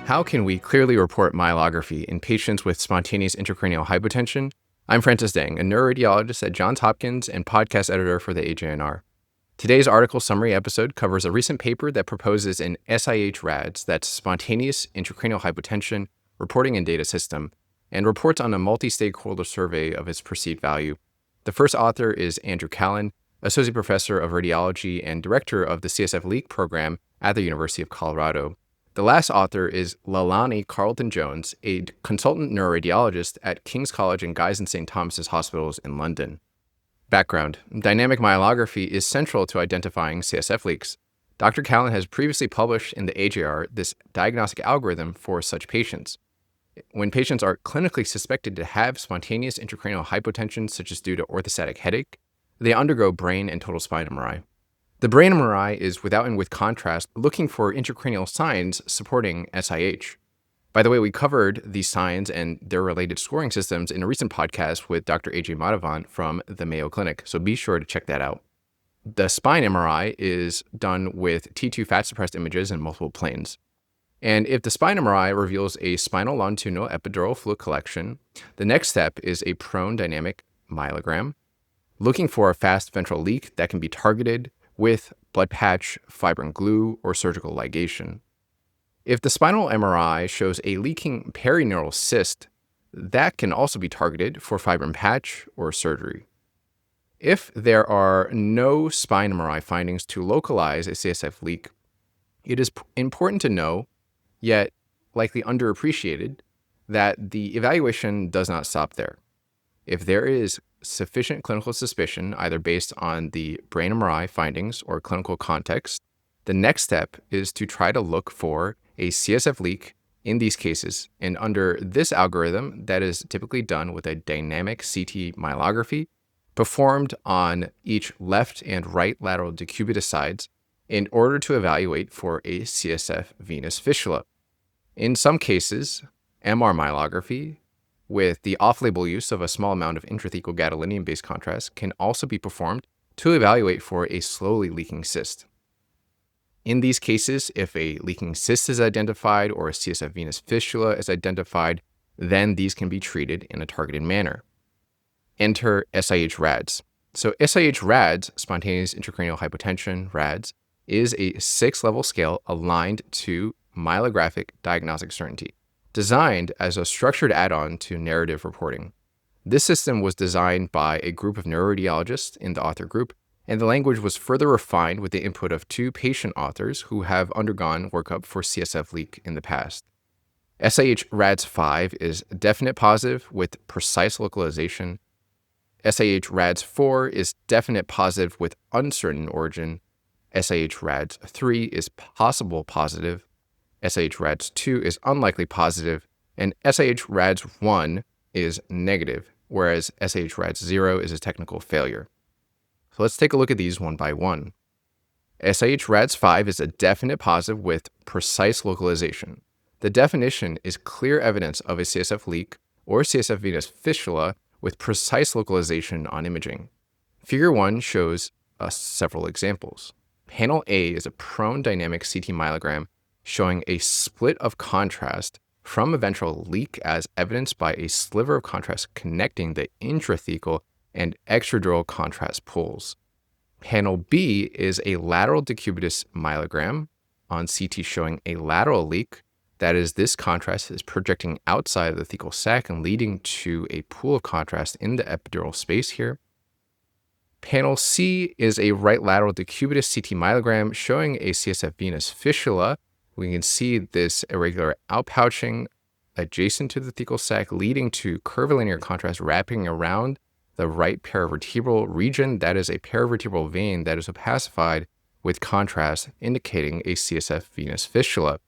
How can we clearly report myelography in patients with spontaneous intracranial hypotension? I'm Francis Deng, a neuroradiologist at Johns Hopkins and podcast editor for the AJNR. Today's article summary episode covers a recent paper that proposes an SIH-RADS, that's spontaneous intracranial hypotension reporting and data system, and reports on a multi-stakeholder survey of its perceived value. The first author is Andrew Callen, Associate Professor of Radiology and Director of the CSF Leak Program at the University of Colorado. The last author is Leilani Carlton-Jones, a consultant neuroradiologist at King's College and Guy's and St. Thomas's Hospitals in London. Background: Dynamic myelography is central to identifying CSF leaks. Dr. Callen has previously published in the AJNR this diagnostic algorithm for such patients. When patients are clinically suspected to have spontaneous intracranial hypotension, such as due to orthostatic headache, they undergo brain and total spine MRI. The brain MRI is without and with contrast, looking for intracranial signs supporting SIH. By the way, we covered these signs and their related scoring systems in a recent podcast with Dr. AJ Madhavan from the Mayo Clinic, so be sure to check that out. The spine MRI is done with T2 fat-suppressed images in multiple planes. And if the spine MRI reveals a spinal longitudinal epidural fluid collection, the next step is a prone dynamic myelogram, looking for a fast ventral leak that can be targeted with blood patch, fibrin glue, or surgical ligation. If the spinal MRI shows a leaking perineural cyst, that can also be targeted for fibrin patch or surgery. If there are no spine MRI findings to localize a CSF leak, it is important to know, yet likely underappreciated, that the evaluation does not stop there. If there is sufficient clinical suspicion, either based on the brain MRI findings or clinical context, the next step is to try to look for a CSF leak in these cases. And under this algorithm, that is typically done with a dynamic CT myelography performed on each left and right lateral decubitus sides in order to evaluate for a CSF venous fistula. In some cases, MR myelography with the off-label use of a small amount of intrathecal gadolinium-based contrast can also be performed to evaluate for a slowly leaking cyst. In these cases, if a leaking cyst is identified or a CSF venous fistula is identified, then these can be treated in a targeted manner. Enter SIH-RADS. So SIH-RADS, spontaneous intracranial hypotension, RADS, is a 6-level scale aligned to myelographic diagnostic certainty, designed as a structured add-on to narrative reporting. This system was designed by a group of neuroradiologists in the author group, and the language was further refined with the input of 2 patient authors who have undergone workup for CSF leak in the past. SIH-RADS 5 is definite positive with precise localization. SIH-RADS 4 is definite positive with uncertain origin. SIH-RADS 3 is possible positive. SIH-RADS 2 is unlikely positive, and SIH-RADS 1 is negative, whereas SIH-RADS 0 is a technical failure. So let's take a look at these one by one. SIH-RADS 5 is a definite positive with precise localization. The definition is clear evidence of a CSF leak or CSF venous fistula with precise localization on imaging. Figure 1 shows us several examples. Panel A is a prone dynamic CT myelogram showing a split of contrast from a ventral leak as evidenced by a sliver of contrast connecting the intrathecal and extradural contrast pools. Panel B is a lateral decubitus myelogram on CT showing a lateral leak, that is, this contrast is projecting outside of the thecal sac and leading to a pool of contrast in the epidural space here. Panel C is a right lateral decubitus CT myelogram showing a CSF venous fistula. We can see this irregular outpouching adjacent to the thecal sac, leading to curvilinear contrast wrapping around the right paravertebral region. That is a paravertebral vein that is opacified with contrast, indicating a CSF venous fistula.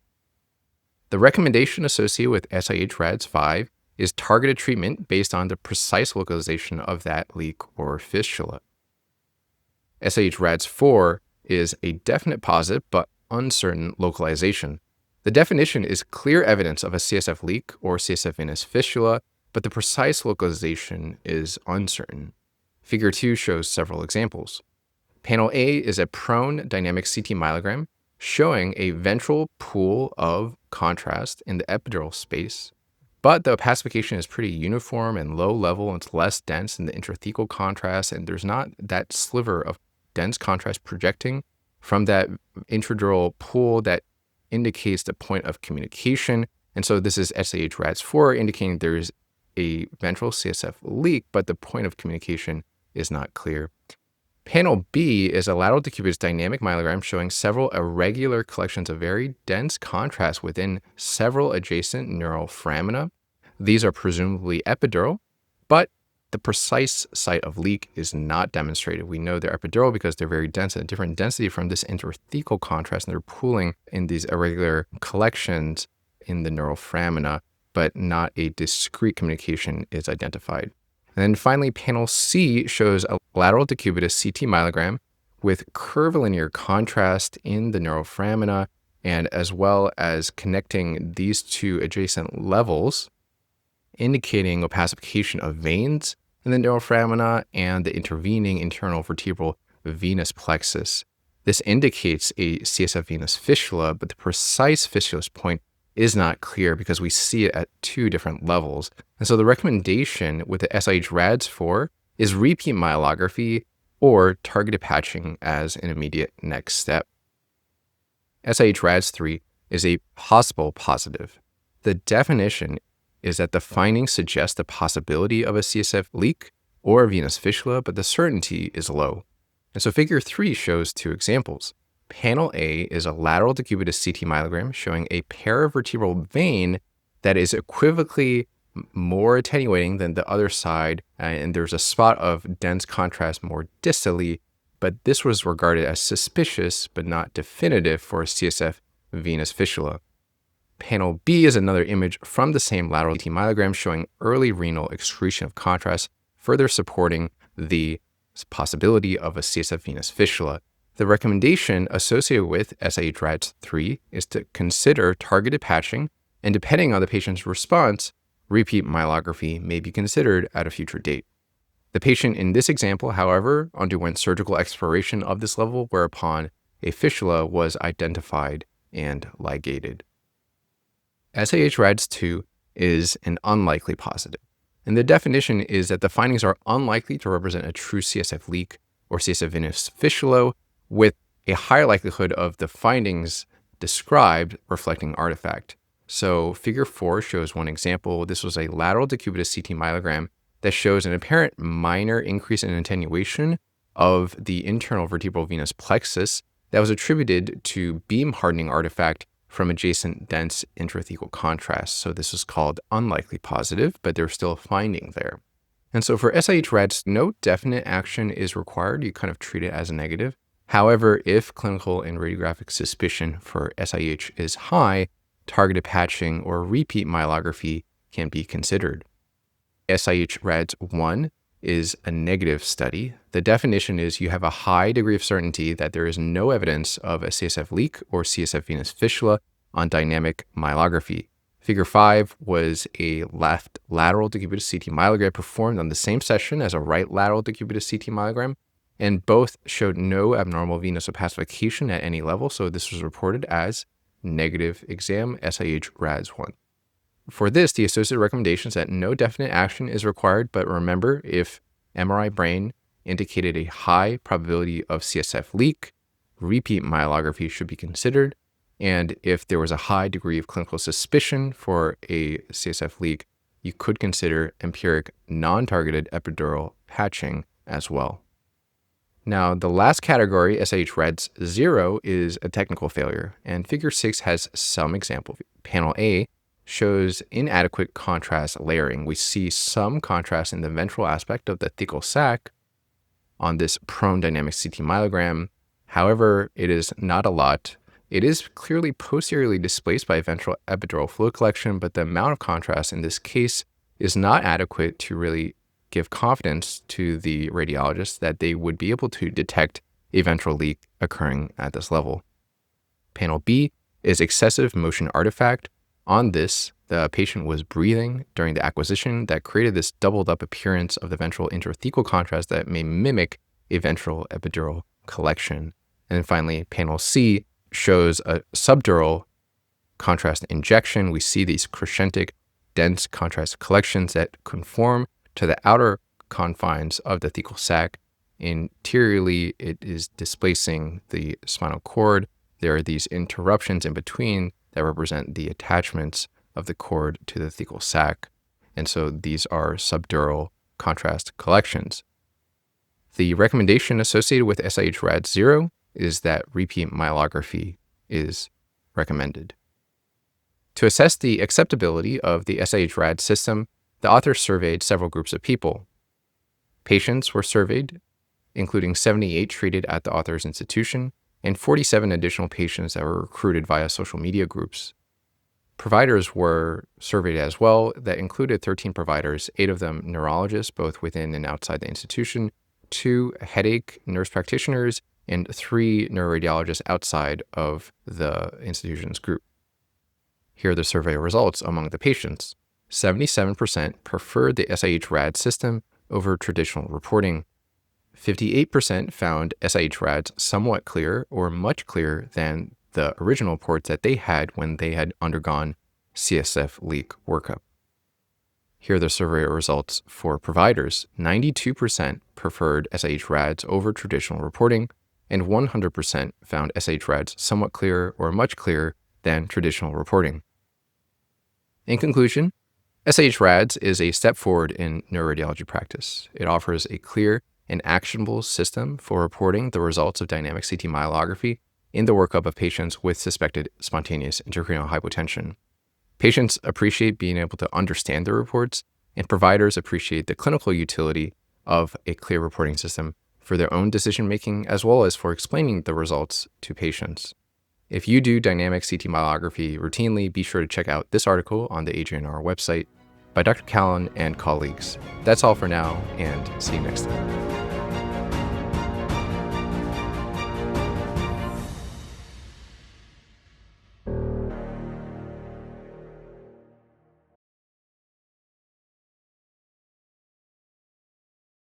The recommendation associated with SIH-RADS 5 is targeted treatment based on the precise localization of that leak or fistula. SIH-RADS 4 is a definite positive but uncertain localization. The definition is clear evidence of a CSF leak or CSF venous fistula, but the precise localization is uncertain. Figure 2 shows several examples. Panel A is a prone dynamic CT myelogram showing a ventral pool of contrast in the epidural space, but the opacification is pretty uniform and low level. It's less dense in the intrathecal contrast, and there's not that sliver of dense contrast projecting from that intradural pool that indicates the point of communication. And so this is SIH-RADS 4, indicating there's a ventral CSF leak, but the point of communication is not clear. Panel B is a lateral decubitus dynamic myelogram showing several irregular collections of very dense contrast within several adjacent neural foramina. These are presumably epidural, but the precise site of leak is not demonstrated. We know they're epidural because they're very dense at a different density from this intrathecal contrast, and they're pooling in these irregular collections in the neural foramina, but not a discrete communication is identified. And then finally, panel C shows a lateral decubitus CT myelogram with curvilinear contrast in the neural foramina, and as well as connecting these two adjacent levels, indicating opacification of veins in the neural foramina and the intervening internal vertebral venous plexus. This indicates a CSF venous fistula, but the precise fistulous point is not clear because we see it at two different levels. And so the recommendation with the SIH-RADS 4 is repeat myelography or targeted patching as an immediate next step. SIH-RADS 3 is a possible positive. The definition is that the findings suggest the possibility of a CSF leak or a venous fistula, but the certainty is low. And so figure 3 shows two examples. Panel A is a lateral decubitus CT myelogram showing a paravertebral vein that is equivocally more attenuating than the other side, and there's a spot of dense contrast more distally, but this was regarded as suspicious but not definitive for a CSF venous fistula. Panel B is another image from the same lateral CT myelogram showing early renal excretion of contrast, further supporting the possibility of a CSF venous fistula. The recommendation associated with SIH-RADS 3 is to consider targeted patching, and depending on the patient's response, repeat myelography may be considered at a future date. The patient in this example, however, underwent surgical exploration of this level, whereupon a fistula was identified and ligated. SIH-RADS 2 is an unlikely positive, and the definition is that the findings are unlikely to represent a true CSF leak or CSF venous fistula, with a higher likelihood of the findings described reflecting artifact. So figure 4 shows one example. This was a lateral decubitus CT myelogram that shows an apparent minor increase in attenuation of the internal vertebral venous plexus that was attributed to beam hardening artifact from adjacent dense intrathecal contrast. So this was called unlikely positive, but there's still a finding there. And so for SIH-RADS, no definite action is required. You kind of treat it as a negative. However, if clinical and radiographic suspicion for SIH is high, targeted patching or repeat myelography can be considered. SIH-RADS 1 is a negative study. The definition is you have a high degree of certainty that there is no evidence of a CSF leak or CSF venous fistula on dynamic myelography. Figure 5 was a left lateral decubitus CT myelogram performed on the same session as a right lateral decubitus CT myelogram, and both showed no abnormal venous opacification at any level, so this was reported as negative exam SIH-RADS 1. For this, the associated recommendation is that no definite action is required, but remember, if MRI brain indicated a high probability of CSF leak, repeat myelography should be considered, and if there was a high degree of clinical suspicion for a CSF leak, you could consider empiric non-targeted epidural patching as well. Now, the last category, SIH-RADS 0, is a technical failure, and figure 6 has some example. Panel A shows inadequate contrast layering. We see some contrast in the ventral aspect of the thecal sac on this prone dynamic CT myelogram. However, it is not a lot. It is clearly posteriorly displaced by ventral epidural fluid collection, but the amount of contrast in this case is not adequate to really give confidence to the radiologist that they would be able to detect a ventral leak occurring at this level. Panel B is excessive motion artifact. On this, the patient was breathing during the acquisition that created this doubled up appearance of the ventral intrathecal contrast that may mimic a ventral epidural collection. And then finally, panel C shows a subdural contrast injection. We see these crescentic, dense contrast collections that conform to the outer confines of the thecal sac. Interiorly, it is displacing the spinal cord. There are these interruptions in between that represent the attachments of the cord to the thecal sac. And so these are subdural contrast collections. The recommendation associated with SIH-RADS 0 is that repeat myelography is recommended. To assess the acceptability of the SIH-RADS system, the authors surveyed several groups of people. Patients were surveyed, including 78 treated at the author's institution and 47 additional patients that were recruited via social media groups. Providers were surveyed as well. That included 13 providers, 8 of them neurologists, both within and outside the institution, 2 headache nurse practitioners, and 3 neuroradiologists outside of the institution's group. Here are the survey results among the patients. 77% preferred the SIH-RADS system over traditional reporting. 58% found SIH-RADS somewhat clear or much clearer than the original reports that they had when they had undergone CSF leak workup. Here are the survey results for providers. 92% preferred SIH-RADS over traditional reporting, and 100% found SIH-RADS somewhat clearer or much clearer than traditional reporting. In conclusion, SIH-RADS is a step forward in neuroradiology practice. It offers a clear and actionable system for reporting the results of dynamic CT myelography in the workup of patients with suspected spontaneous intracranial hypotension. Patients appreciate being able to understand the reports, and providers appreciate the clinical utility of a clear reporting system for their own decision-making as well as for explaining the results to patients. If you do dynamic CT myelography routinely, be sure to check out this article on the AJNR website by Dr. Callen and colleagues. That's all for now, and see you next time.